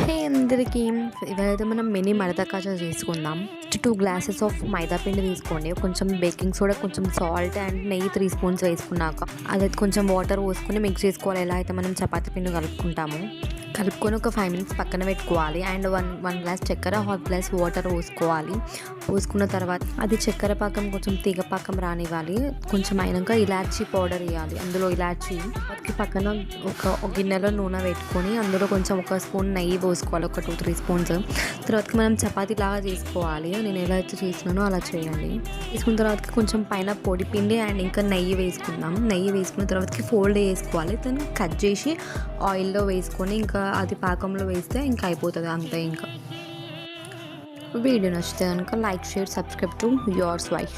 హే అందరికీ ఇవాళైతే మనం మినీ మడత కాజా చేసుకుందాం. 2 గ్లాసెస్ ఆఫ్ మైదా పిండి తీసుకోండి. కొంచెం బేకింగ్ సోడా, కొంచెం సాల్ట్ అండ్ నెయ్యి 3 స్పూన్స్ వేసుకున్నాక అదైతే కొంచెం వాటర్ పోసుకొని మిక్స్ చేసుకోవాలి. ఎలా అయితే మనం చపాతీ పిండి కలుపుకొని ఒక 5 మినిట్స్ పక్కన పెట్టుకోవాలి. అండ్ వన్ గ్లాస్ చక్కెర, హాఫ్ గ్లాస్ వాటర్ పోసుకున్న తర్వాత అది చక్కెర పాకం కొంచెం తీగ పాకం రానివ్వాలి. కొంచెం అయినాక ఇలాచీ పౌడర్ వేయాలి. అందులో ఇలాచీ పక్కన ఒక గిన్నెలో నూనె పెట్టుకొని అందులో కొంచెం ఒక స్పూన్ నెయ్యి పోసుకోవాలి, ఒక 2-3 స్పూన్స్. తర్వాతకి మనం చపాతీ లాగా చేసుకోవాలి. నేను ఎలా అయితే చేసినానో అలా చేయాలి. వేసుకున్న తర్వాత కొంచెం పైన పొడి పిండి అండ్ ఇంకా నెయ్యి వేసుకుందాం. నెయ్యి వేసుకున్న తర్వాతకి ఫోల్డ్ చేసుకోవాలి. దాన్ని కట్ చేసి ఆయిల్లో వేసుకొని ఇంకా అది పాకంలో వేస్తే ఇంకా అయిపోతుంది అంతే. ఇంకా వీడియో నచ్చితే కనుక like, share, subscribe to yours wife.